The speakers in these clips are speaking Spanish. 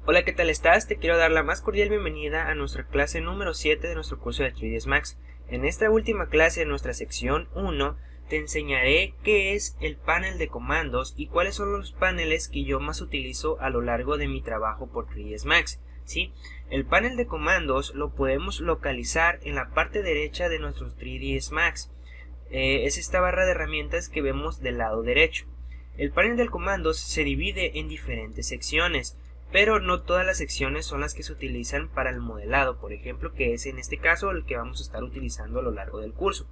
Hola, ¿qué tal estás? Te quiero dar la más cordial bienvenida a nuestra clase número 7 de nuestro curso de 3ds Max. En esta última clase de nuestra sección 1 te enseñaré qué es el panel de comandos y cuáles son los paneles que yo más utilizo a lo largo de mi trabajo por 3ds Max. ¿Sí? El panel de comandos lo podemos localizar en la parte derecha de nuestro 3ds Max. Es esta barra de herramientas que vemos del lado derecho. El panel de comandos se divide en diferentes secciones, pero no todas las secciones son las que se utilizan para el modelado, por ejemplo, que es en este caso el que vamos a estar utilizando a lo largo del curso.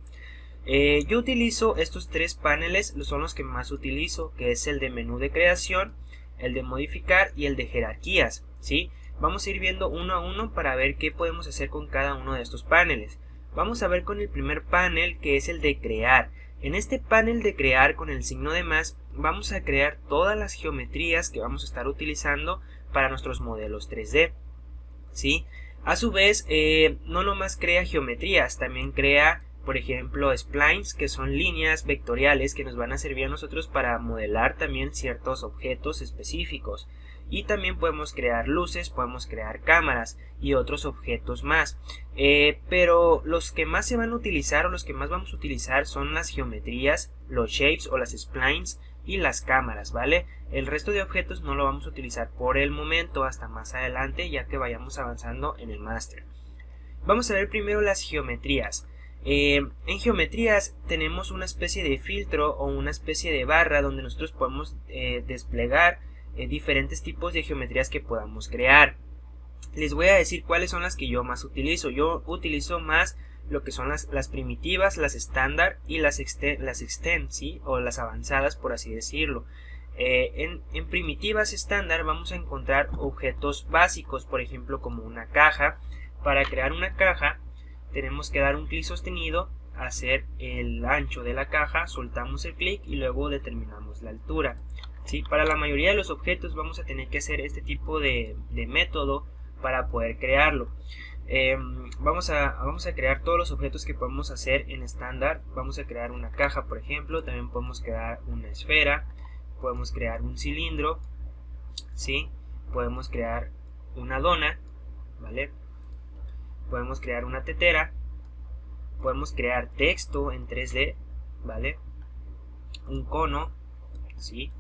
Yo utilizo estos tres paneles, son los que más utilizo, que es el de menú de creación, el de modificar y el de jerarquías, ¿sí? Vamos a ir viendo uno a uno para ver qué podemos hacer con cada uno de estos paneles. Vamos a ver con el primer panel, que es el de crear. En este panel de crear, con el signo de más, vamos a crear todas las geometrías que vamos a estar utilizando para nuestros modelos 3D, ¿sí? A su vez, no nomás crea geometrías, también crea, por ejemplo, splines, que son líneas vectoriales que nos van a servir a nosotros para modelar también ciertos objetos específicos. Y también podemos crear luces, podemos crear cámaras y otros objetos más. Pero los que más se van a utilizar o los que más vamos a utilizar son las geometrías, los shapes o las splines y las cámaras, ¿vale? El resto de objetos no lo vamos a utilizar por el momento, hasta más adelante, ya que vayamos avanzando en el máster. Vamos a ver primero las geometrías. En geometrías tenemos una especie de filtro o una especie de barra donde nosotros podemos desplegar diferentes tipos de geometrías que podamos crear. Les voy a decir cuáles son las que yo más utilizo. Yo utilizo más lo que son las primitivas, las estándar y las extend, ¿sí? O las avanzadas, por así decirlo. En primitivas estándar vamos a encontrar objetos básicos, por ejemplo como una caja. Para crear una caja tenemos que dar un clic sostenido, hacer el ancho de la caja, soltamos el clic y luego determinamos la altura, ¿sí? Para la mayoría de los objetos vamos a tener que hacer este tipo de método para poder crearlo. Vamos a crear todos los objetos que podemos hacer en estándar. Vamos a crear una caja, por ejemplo. También podemos crear una esfera, podemos crear un cilindro, ¿sí? Podemos crear una dona, ¿vale? Podemos crear una tetera, podemos crear texto en 3D, ¿vale? Un cono, ¿sí?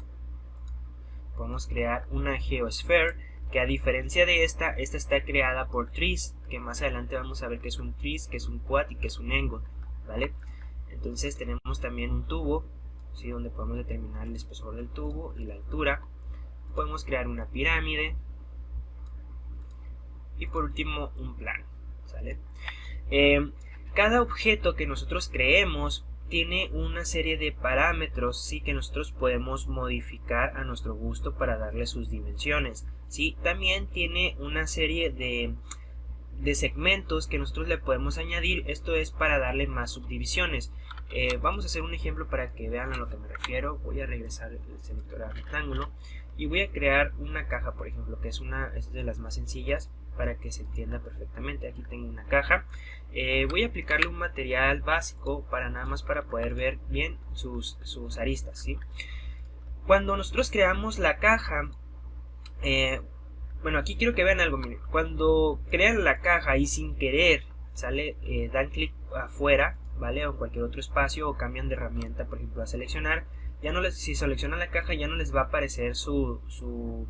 Podemos crear una geosphere, que a diferencia de esta está creada por trees, que más adelante vamos a ver que es un trees, que es un quad y que es un angle, ¿vale? Entonces tenemos también un tubo, ¿sí? Donde podemos determinar el espesor del tubo y la altura. Podemos crear una pirámide y por último un plano, ¿sale? Cada objeto que nosotros creemos tiene una serie de parámetros, ¿sí? Que nosotros podemos modificar a nuestro gusto para darle sus dimensiones, ¿sí? También tiene una serie de segmentos que nosotros le podemos añadir. Esto es para darle más subdivisiones. Vamos a hacer un ejemplo para que vean a lo que me refiero. Voy a regresar el selector al rectángulo y voy a crear una caja, por ejemplo, que es de las más sencillas para que se entienda perfectamente. Aquí tengo una caja. Voy a aplicarle un material básico para nada más para poder ver bien sus aristas, ¿sí? Cuando nosotros creamos la caja, bueno, aquí quiero que vean algo, miren. Cuando crean la caja y sin querer sale, dan clic afuera, ¿vale? O en cualquier otro espacio, o cambian de herramienta, por ejemplo, a seleccionar. Si seleccionan la caja ya no les va a aparecer sus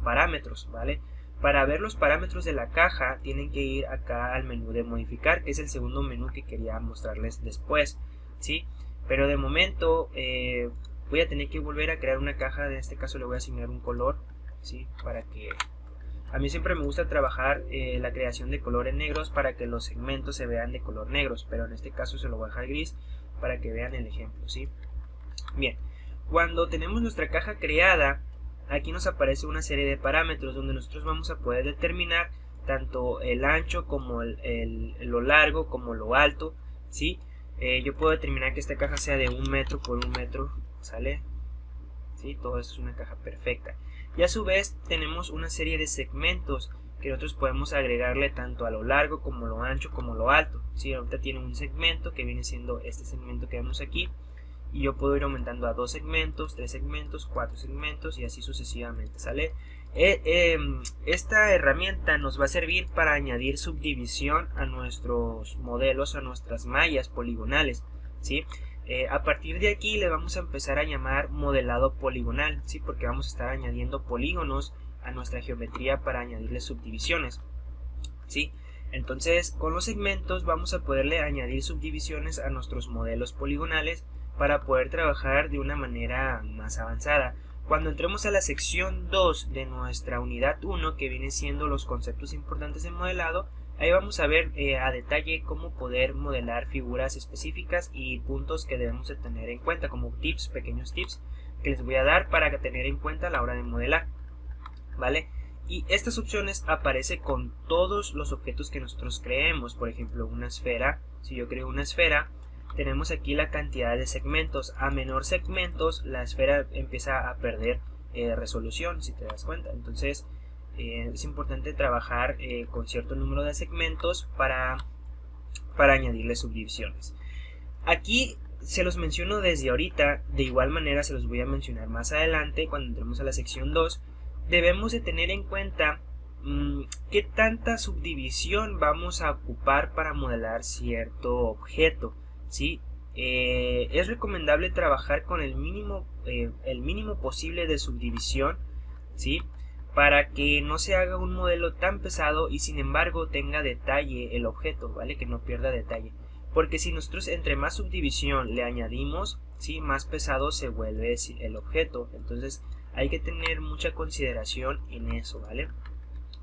parámetros, ¿vale? Para ver los parámetros de la caja tienen que ir acá al menú de modificar, que es el segundo menú que quería mostrarles después, ¿sí? Pero de momento voy a tener que volver a crear una caja. En este caso le voy a asignar un color, ¿sí? Para que... A mí siempre me gusta trabajar la creación de colores negros para que los segmentos se vean de color negros, pero en este caso se lo voy a dejar gris para que vean el ejemplo, ¿sí? Bien, cuando tenemos nuestra caja creada, aquí nos aparece una serie de parámetros donde nosotros vamos a poder determinar tanto el ancho como lo largo como lo alto, ¿sí? Yo puedo determinar que esta caja sea de 1 metro por 1 metro, ¿sale? ¿Sí? Todo esto es una caja perfecta. Y a su vez tenemos una serie de segmentos que nosotros podemos agregarle tanto a lo largo como lo ancho como lo alto, ¿sí? Ahorita tiene un segmento que viene siendo este segmento que vemos aquí, y yo puedo ir aumentando a 2 segmentos, 3 segmentos, 4 segmentos y así sucesivamente, ¿sale? Esta herramienta nos va a servir para añadir subdivisión a nuestros modelos, a nuestras mallas poligonales, ¿sí? A partir de aquí le vamos a empezar a llamar modelado poligonal, ¿sí? Porque vamos a estar añadiendo polígonos a nuestra geometría para añadirle subdivisiones, ¿sí? Entonces con los segmentos vamos a poderle añadir subdivisiones a nuestros modelos poligonales para poder trabajar de una manera más avanzada. Cuando entremos a la sección 2 de nuestra unidad 1, que viene siendo los conceptos importantes de modelado, ahí vamos a ver a detalle cómo poder modelar figuras específicas y puntos que debemos de tener en cuenta, como tips, pequeños tips que les voy a dar para tener en cuenta a la hora de modelar, ¿vale? Y estas opciones aparecen con todos los objetos que nosotros creemos. Por ejemplo, una esfera. Si yo creo una esfera, tenemos aquí la cantidad de segmentos. A menor segmentos, la esfera empieza a perder resolución, si te das cuenta. Entonces es importante trabajar con cierto número de segmentos para añadirle subdivisiones. Aquí se los menciono desde ahorita. De igual manera se los voy a mencionar más adelante cuando entremos a la sección 2. Debemos de tener en cuenta qué tanta subdivisión vamos a ocupar para modelar cierto objeto, ¿sí? Es recomendable trabajar con el mínimo posible de subdivisión, ¿sí? Para que no se haga un modelo tan pesado y sin embargo tenga detalle el objeto, ¿vale? Que no pierda detalle. Porque si nosotros entre más subdivisión le añadimos, ¿sí? Más pesado se vuelve el objeto. Entonces hay que tener mucha consideración en eso, ¿vale?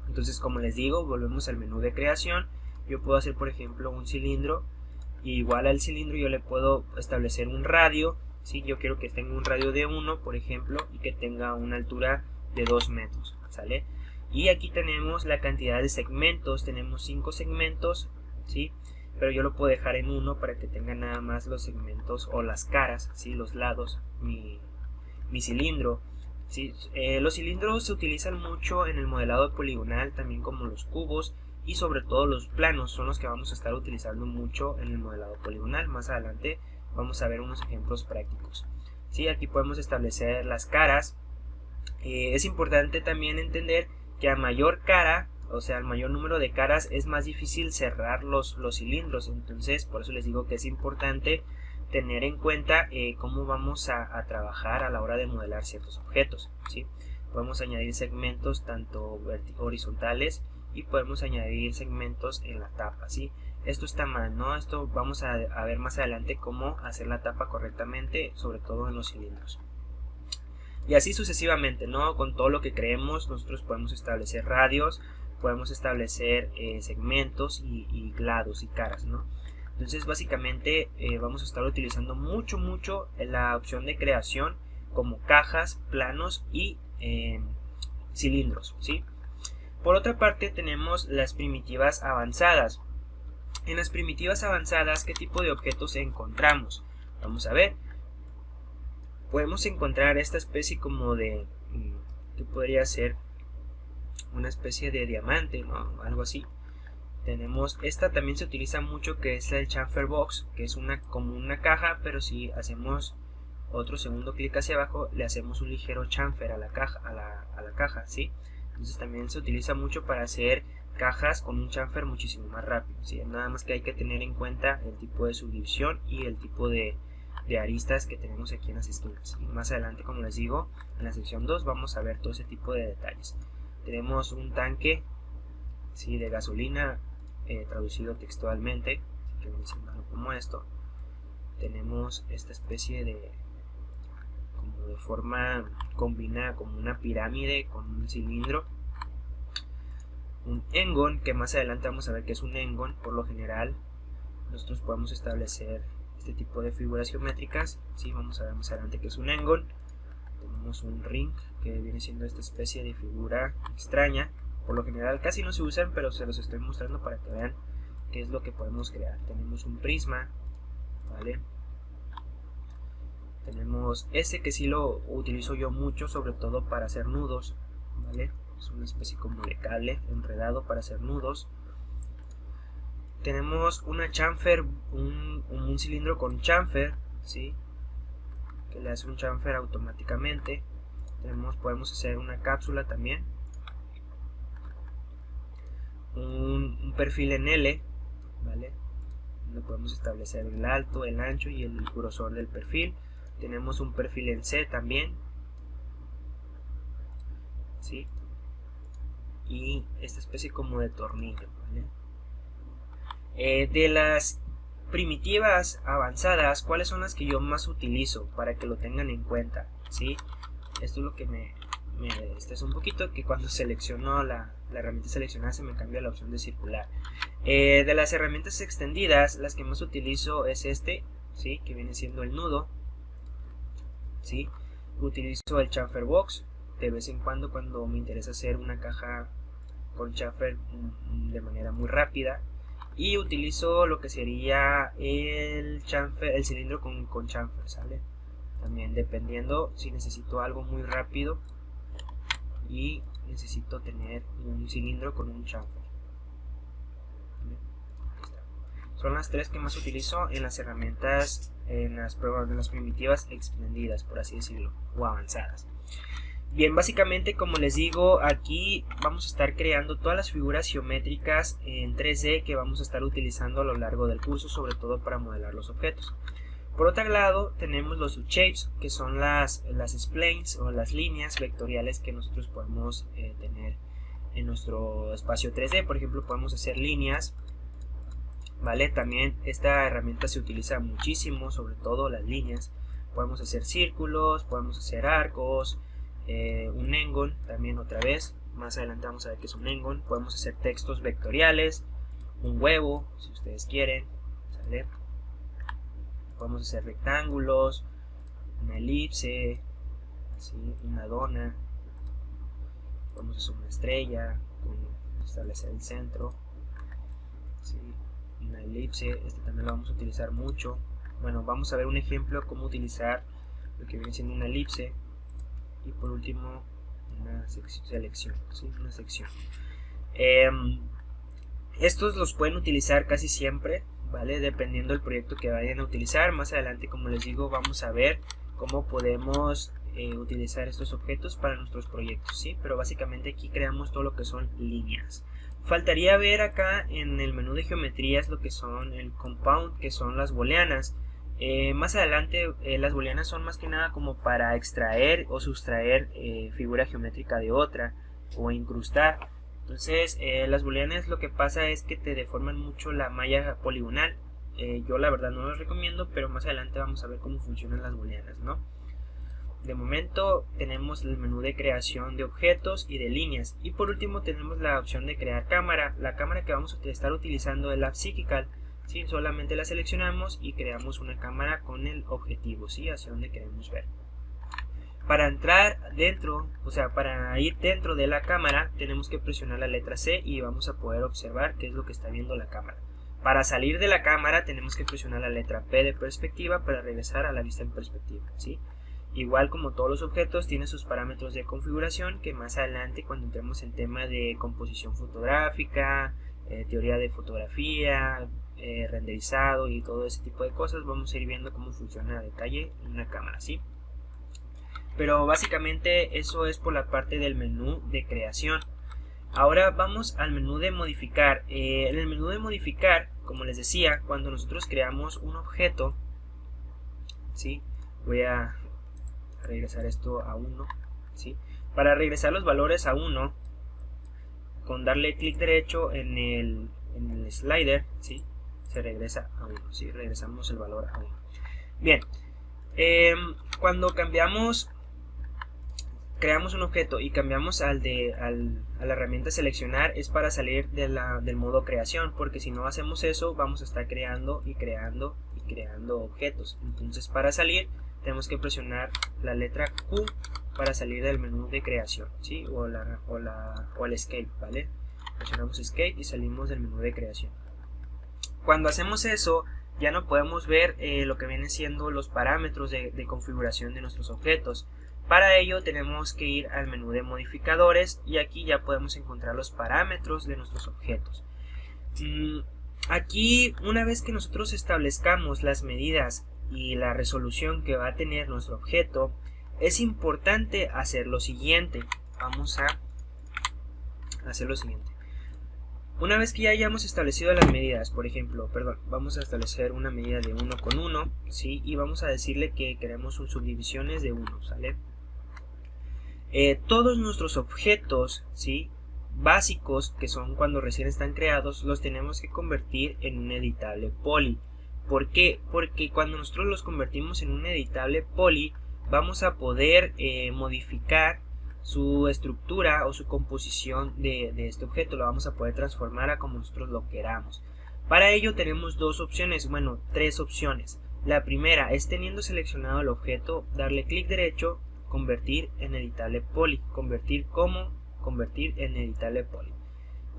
Entonces, como les digo, volvemos al menú de creación. Yo puedo hacer, por ejemplo, un cilindro. Y igual al cilindro yo le puedo establecer un radio, ¿sí? Yo quiero que tenga un radio de 1, por ejemplo, y que tenga una altura de 2 metros, ¿sale? Y aquí tenemos la cantidad de segmentos. Tenemos 5 segmentos, ¿sí? Pero yo lo puedo dejar en 1 para que tenga nada más los segmentos o las caras, ¿sí? Los lados, mi cilindro. Sí, los cilindros se utilizan mucho en el modelado poligonal, también como los cubos y sobre todo los planos son los que vamos a estar utilizando mucho en el modelado poligonal. Más adelante vamos a ver unos ejemplos prácticos. Sí, aquí podemos establecer las caras. Es importante también entender que a mayor cara, o sea, al mayor número de caras, es más difícil cerrar los cilindros. Entonces, por eso les digo que es importante tener en cuenta cómo vamos a trabajar a la hora de modelar ciertos objetos, ¿sí? Podemos añadir segmentos tanto horizontales y podemos añadir segmentos en la tapa, ¿sí? Esto está mal, ¿no? Esto vamos a ver más adelante cómo hacer la tapa correctamente, sobre todo en los cilindros. Y así sucesivamente, ¿no? Con todo lo que creemos, nosotros podemos establecer radios, podemos establecer segmentos y lados y caras, ¿no? Entonces básicamente vamos a estar utilizando mucho la opción de creación como cajas, planos y cilindros, ¿sí? Por otra parte tenemos las primitivas avanzadas. En las primitivas avanzadas, ¿qué tipo de objetos encontramos? Vamos a ver. Podemos encontrar esta especie como de, que podría ser una especie de diamante, ¿no? Algo así. Tenemos, esta también se utiliza mucho, que es el chamfer box, que es como una caja, pero si hacemos otro segundo clic hacia abajo, le hacemos un ligero chamfer a la caja, ¿sí? Entonces también se utiliza mucho para hacer cajas con un chamfer muchísimo más rápido, ¿sí? Nada más que hay que tener en cuenta el tipo de subdivisión y el tipo de aristas que tenemos aquí en las esquinas. Y más adelante, como les digo, en la sección 2 vamos a ver todo ese tipo de detalles. Tenemos un tanque, ¿sí? De gasolina, traducido textualmente, que viene siendo algo como esto. Tenemos esta especie de forma combinada, como una pirámide con un cilindro. Un engon, que más adelante vamos a ver que es un engon. Por lo general nosotros podemos establecer este tipo de figuras geométricas, ¿sí? Vamos a ver más adelante que es un engon. Tenemos un ring, que viene siendo esta especie de figura extraña. Por lo general casi no se usan, pero se los estoy mostrando para que vean qué es lo que podemos crear. Tenemos un prisma, ¿vale? Tenemos este que sí lo utilizo yo mucho, sobre todo para hacer nudos, ¿vale? Es una especie como de cable enredado para hacer nudos. Tenemos una chamfer, un cilindro con chamfer, ¿sí? que le hace un chamfer automáticamente. Podemos hacer una cápsula también, un perfil en L, ¿vale? Donde podemos establecer el alto, el ancho y el grosor del perfil. Tenemos un perfil en C también, ¿sí? Y esta especie como de tornillo, ¿vale? De las primitivas avanzadas, ¿cuáles son las que yo más utilizo? Para que lo tengan en cuenta, ¿sí? Esto es lo que me estresa un poquito, que cuando selecciono la herramienta seleccionada se me cambia la opción de circular. De las herramientas extendidas, las que más utilizo es ¿sí? Que viene siendo el nudo, ¿sí? Utilizo el chamfer box de vez en cuando me interesa hacer una caja con chamfer de manera muy rápida, y utilizo lo que sería el cilindro con chamfer, ¿sale? También dependiendo si necesito algo muy rápido y necesito tener un cilindro con un chamfer. Son las tres que más utilizo en las herramientas, en las primitivas extendidas, por así decirlo, o avanzadas. Bien, básicamente, como les digo, aquí vamos a estar creando todas las figuras geométricas en 3D que vamos a estar utilizando a lo largo del curso, sobre todo para modelar los objetos. Por otro lado, tenemos los shapes, que son las splines o las líneas vectoriales que nosotros podemos tener en nuestro espacio 3D. Por ejemplo, podemos hacer líneas, ¿vale? También esta herramienta se utiliza muchísimo, sobre todo las líneas. Podemos hacer círculos, podemos hacer arcos, un engon también otra vez. Más adelante vamos a ver qué es un engon. Podemos hacer textos vectoriales, un huevo, si ustedes quieren, ¿sale? Podemos hacer rectángulos, una elipse, ¿sí? Una dona. Podemos hacer una estrella, establecer el centro, ¿sí? Una elipse, este también lo vamos a utilizar mucho. Bueno, vamos a ver un ejemplo de cómo utilizar lo que viene siendo una elipse. Y por último, una selección, ¿sí? Una sección. Estos los pueden utilizar casi siempre, ¿vale? Dependiendo del proyecto que vayan a utilizar. Más adelante, como les digo, vamos a ver cómo podemos utilizar estos objetos para nuestros proyectos, ¿sí? Pero básicamente aquí creamos todo lo que son líneas. Faltaría ver acá en el menú de geometrías lo que son el compound, que son las booleanas. Más adelante las booleanas son más que nada como para extraer o sustraer figura geométrica de otra o incrustar. Entonces las booleanas lo que pasa es que te deforman mucho la malla poligonal. Yo la verdad no las recomiendo, pero más adelante vamos a ver cómo funcionan las booleanas, ¿no? De momento tenemos el menú de creación de objetos y de líneas, y por último tenemos la opción de crear cámara. La cámara que vamos a estar utilizando es la Psychical, ¿sí? Solamente la seleccionamos y creamos una cámara con el objetivo, ¿sí? Hacia donde queremos ver. Para entrar dentro, o sea, para ir dentro de la cámara, tenemos que presionar la letra C y vamos a poder observar qué es lo que está viendo la cámara. Para salir de la cámara tenemos que presionar la letra P de perspectiva para regresar a la vista en perspectiva, ¿sí? Igual como todos los objetos, tiene sus parámetros de configuración que más adelante, cuando entremos en tema de composición fotográfica, teoría de fotografía, renderizado y todo ese tipo de cosas, vamos a ir viendo cómo funciona a detalle en una cámara, ¿sí? Pero básicamente eso es por la parte del menú de creación. Ahora vamos al menú de modificar. En el menú de modificar, como les decía, cuando nosotros creamos un objeto, ¿sí? Voy a regresar esto a 1, ¿sí? Para regresar los valores a 1, con darle clic derecho en el slider, ¿sí? Se regresa a 1, ¿sí? Regresamos el valor a 1. Bien, cuando creamos un objeto y cambiamos a la herramienta seleccionar, es para salir del modo creación, porque si no hacemos eso vamos a estar creando y creando y creando objetos. Entonces, para salir tenemos que presionar la letra Q para salir del menú de creación, ¿sí? o el escape, ¿vale? Presionamos escape y salimos del menú de creación. Cuando hacemos eso, ya no podemos ver lo que vienen siendo los parámetros de configuración de nuestros objetos. Para ello tenemos que ir al menú de modificadores y aquí ya podemos encontrar los parámetros de nuestros objetos. Aquí, una vez que nosotros establezcamos las medidas y la resolución que va a tener nuestro objeto, es importante hacer lo siguiente. Vamos a hacer lo siguiente. Una vez que ya hayamos establecido las medidas, por ejemplo, vamos a establecer una medida de 1 con 1, ¿sí? Y vamos a decirle que queremos subdivisiones de 1, ¿sale? Todos nuestros objetos, ¿sí?, básicos, que son cuando recién están creados, los tenemos que convertir en un editable poly. ¿Por qué? Porque cuando nosotros los convertimos en un editable poly, vamos a poder modificar su estructura o su composición de este objeto. Lo vamos a poder transformar a como nosotros lo queramos. Para ello tenemos dos opciones, bueno, tres opciones. La primera es, teniendo seleccionado el objeto, darle clic derecho, convertir en editable poly, convertir en editable poly.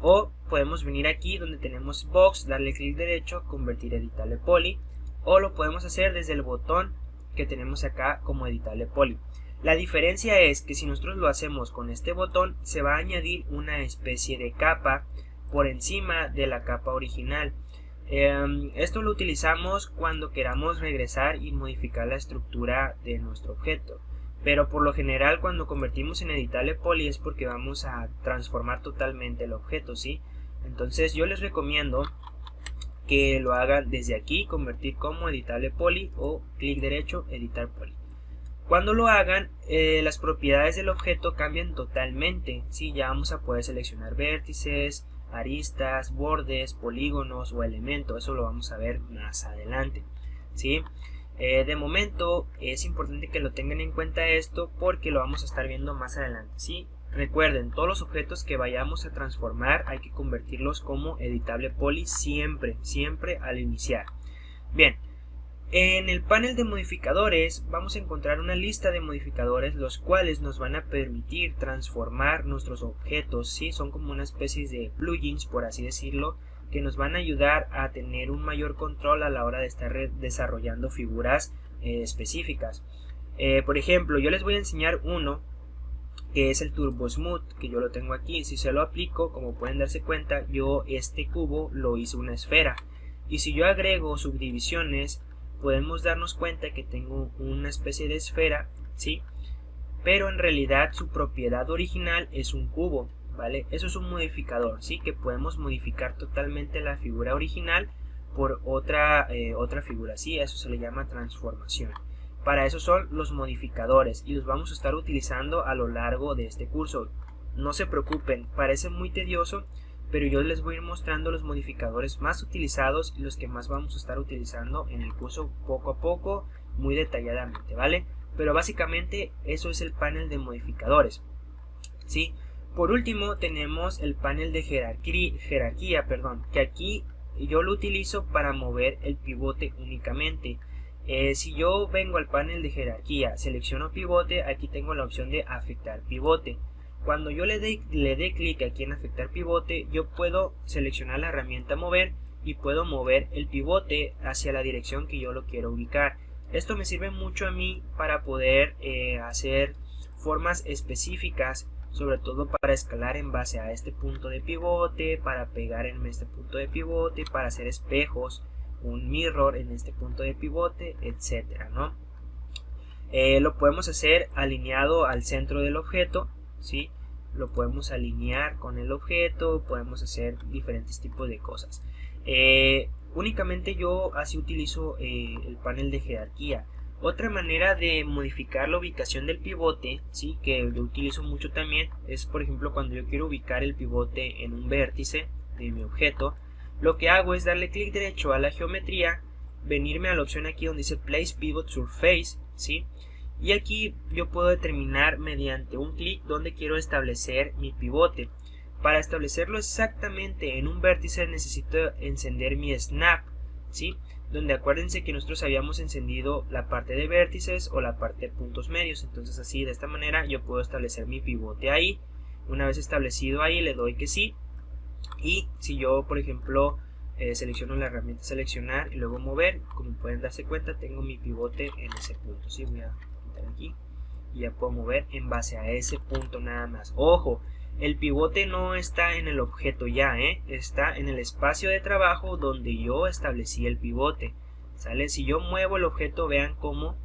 O podemos venir aquí donde tenemos box, darle clic derecho, convertir editable poly, o lo podemos hacer desde el botón que tenemos acá como editable poly. La diferencia es que si nosotros lo hacemos con este botón, se va a añadir una especie de capa por encima de la capa original. Esto lo utilizamos cuando queramos regresar y modificar la estructura de nuestro objeto. Pero por lo general, cuando convertimos en editable poly es porque vamos a transformar totalmente el objeto, ¿sí? Entonces yo les recomiendo que lo hagan desde aquí, convertir como editable poly, o clic derecho, editar poly. Cuando lo hagan, las propiedades del objeto cambian totalmente, ¿sí? Ya vamos a poder seleccionar vértices, aristas, bordes, polígonos o elementos. Eso lo vamos a ver más adelante, ¿sí? De momento es importante que lo tengan en cuenta esto, porque lo vamos a estar viendo más adelante, ¿sí? Recuerden, todos los objetos que vayamos a transformar hay que convertirlos como editable poly siempre al iniciar. Bien, en el panel de modificadores vamos a encontrar una lista de modificadores, los cuales nos van a permitir transformar nuestros objetos, ¿sí? Son como una especie de plugins, por así decirlo, que nos van a ayudar a tener un mayor control a la hora de estar desarrollando figuras específicas. Por ejemplo, yo les voy a enseñar uno que es el Turbo Smooth, que yo lo tengo aquí. Si se lo aplico, como pueden darse cuenta, yo este cubo lo hice una esfera, y si yo agrego subdivisiones podemos darnos cuenta que tengo una especie de esfera, ¿sí? Pero en realidad su propiedad original es un cubo, ¿vale? Eso es un modificador, ¿sí? Que podemos modificar totalmente la figura original por otra figura, ¿sí? Eso se le llama transformación. Para eso son los modificadores, y los vamos a estar utilizando a lo largo de este curso. No se preocupen, parece muy tedioso, pero yo les voy a ir mostrando los modificadores más utilizados y los que más vamos a estar utilizando en el curso poco a poco, muy detalladamente, ¿vale? Pero básicamente eso es el panel de modificadores, ¿sí? Por último tenemos el panel de jerarquía, que aquí yo lo utilizo para mover el pivote únicamente. Si yo vengo al panel de jerarquía, selecciono pivote, aquí tengo la opción de afectar pivote. Cuando yo le dé clic aquí en afectar pivote, yo puedo seleccionar la herramienta mover y puedo mover el pivote hacia la dirección que yo lo quiero ubicar. Esto me sirve mucho a mí para poder hacer formas específicas, sobre todo para escalar en base a este punto de pivote, para pegar en este punto de pivote, para hacer espejos, un mirror en este punto de pivote, etcétera, ¿no? Lo podemos hacer alineado al centro del objeto, ¿sí? Lo podemos alinear con el objeto, podemos hacer diferentes tipos de cosas. Únicamente yo así utilizo el panel de jerarquía. Otra manera de modificar la ubicación del pivote, ¿sí?, que yo utilizo mucho también, es por ejemplo cuando yo quiero ubicar el pivote en un vértice de mi objeto. Lo que hago es darle clic derecho a la geometría, venirme a la opción aquí donde dice Place Pivot Surface, ¿sí? Y aquí yo puedo determinar mediante un clic dónde quiero establecer mi pivote. Para establecerlo exactamente en un vértice necesito encender mi snap, ¿sí? Donde acuérdense que nosotros habíamos encendido la parte de vértices o la parte de puntos medios. Entonces así, de esta manera, yo puedo establecer mi pivote ahí. Una vez establecido ahí, le doy que sí. Y si yo, por ejemplo, selecciono la herramienta seleccionar y luego mover, como pueden darse cuenta, tengo mi pivote en ese punto, ¿sí? Voy a quitar aquí y ya puedo mover en base a ese punto nada más. Ojo, el pivote no está en el objeto ya, está en el espacio de trabajo donde yo establecí el pivote, ¿sale? Si yo muevo el objeto, vean cómo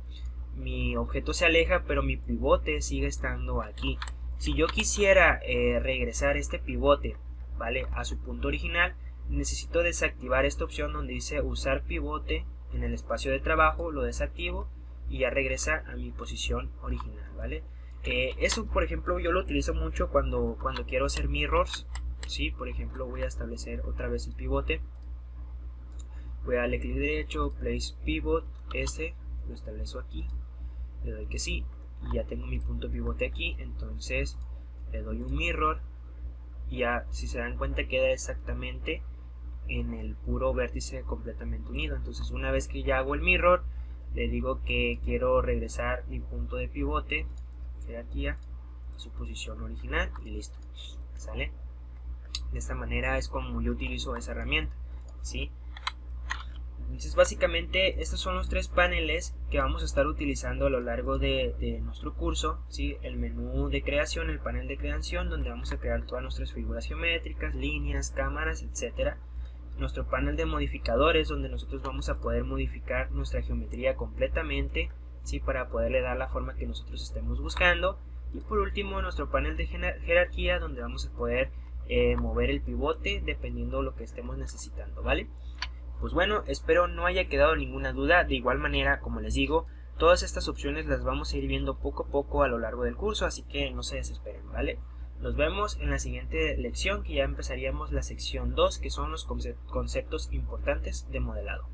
mi objeto se aleja, pero mi pivote sigue estando aquí. Si yo quisiera regresar este pivote, ¿vale?, a su punto original, necesito desactivar esta opción donde dice usar pivote en el espacio de trabajo, lo desactivo y ya regresa a mi posición original, ¿vale? Eso, por ejemplo, yo lo utilizo mucho cuando quiero hacer mirrors, ¿sí? Por ejemplo, voy a establecer otra vez el pivote, voy a darle clic derecho, place pivot, lo establezco aquí, le doy que sí y ya tengo mi punto pivote aquí. Entonces le doy un mirror y ya, si se dan cuenta, queda exactamente en el puro vértice completamente unido. Entonces una vez que ya hago el mirror, le digo que quiero regresar mi punto de pivote aquí a su posición original y listo, ¿sale? De esta manera es como yo utilizo esa herramienta, ¿sí? Entonces básicamente estos son los tres paneles que vamos a estar utilizando a lo largo de nuestro curso, ¿sí? El menú de creación, el panel de creación, donde vamos a crear todas nuestras figuras geométricas, líneas, cámaras, etcétera. Nuestro panel de modificadores, donde nosotros vamos a poder modificar nuestra geometría completamente, ¿sí?, para poderle dar la forma que nosotros estemos buscando. Y por último, nuestro panel de jerarquía, donde vamos a poder mover el pivote dependiendo de lo que estemos necesitando, ¿vale? Pues bueno, espero no haya quedado ninguna duda. De igual manera, como les digo, todas estas opciones las vamos a ir viendo poco a poco a lo largo del curso, así que no se desesperen, ¿vale? Nos vemos en la siguiente lección, que ya empezaríamos la sección 2, que son los conceptos importantes de modelado.